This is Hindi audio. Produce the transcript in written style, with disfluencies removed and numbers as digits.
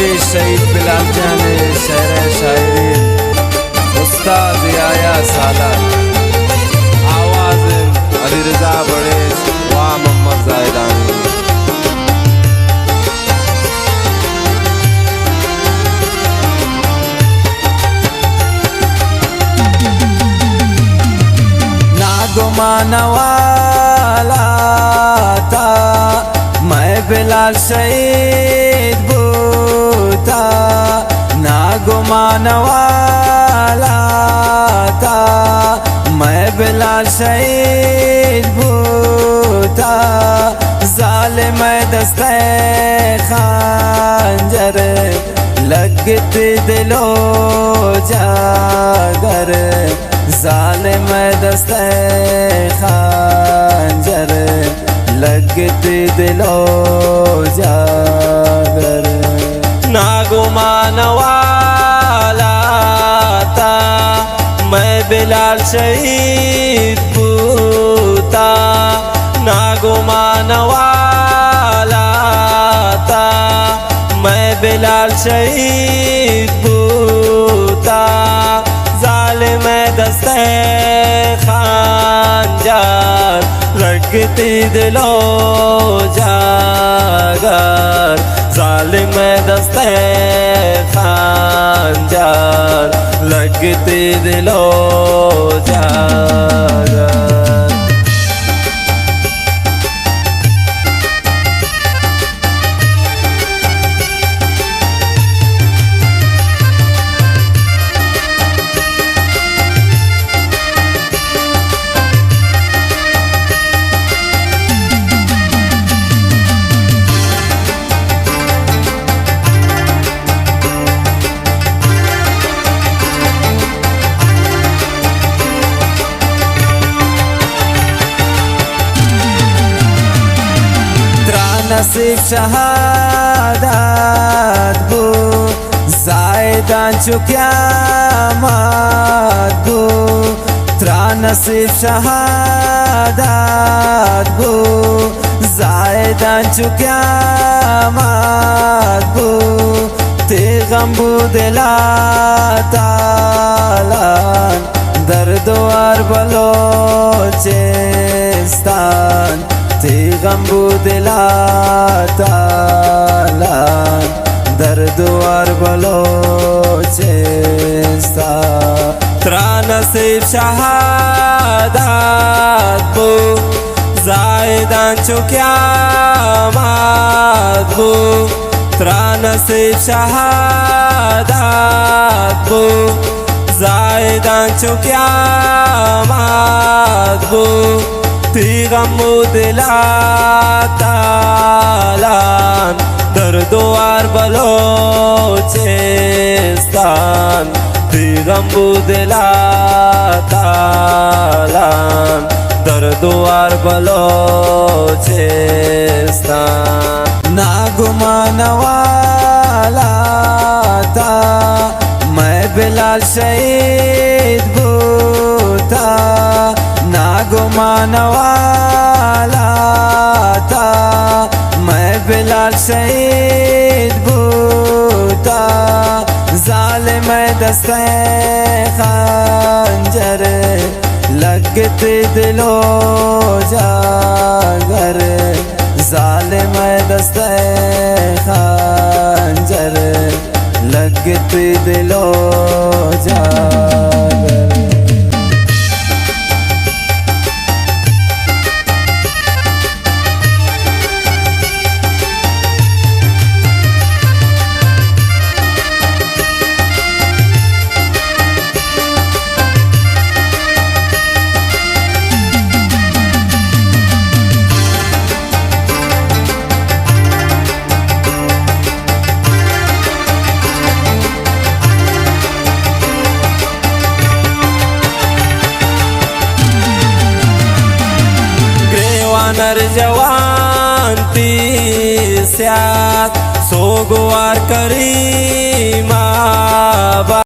पेश शहीद बिलाल जान शेर शायरी उस्ताद याया सालार आवाज अली रजा बड़े वाह मोहम्मद जायदानी। ना गुमाना वाला था मैं बिलाल शहीद बूता, ना गुमाना वाला था मैं बिलाल शहीद बूता। ज़ालिम दस्ते खंजर लगती दिलो जागर, ज़ालिम दस्ते खंजर लगती दिलो जागर। ना गुमान वाला था मैं बिलाल शहीद बूता, ना गुमान वाला था मैं बिलाल शहीद बूता। ज़ालिम दस्ते खंजर लगती दिलो जागर, ज़ालिम दस्ते खंजर लगती दिलो जागर। नसीब शहादत गो ज़ायदान चुक्या मत गो, त्रा नसीब शहादत गो ज़ायदान चुक्या मत गो। ते गम्बू दिला तालान दर्द और बलोचिस्तान, ते गम्बू दिला तालान दर्द और बलोचिस्तान। त्रा नसीब शहादत बो ज़ायदान चुक्या मत बो, त्रा नसीब शहादत बो ज़ायदान चुक्या मत बो। ती गम्बू दिला तालान दर्द और बलोचिस्तान, ती गम्बू दिला तालान दर्द और बलोचिस्तान। ना गुमान वाला था मैं बिलाल शहीद बूता, ना गुमान वाला था मैं बिलाल शहीद बूता। ज़ालिम दस्ते खंजर लगती दिलो जागर, ज़ालिम दस्ते खंजर लगती दिलो जागर। नर जवान ती स्यात सोगवार करी मा।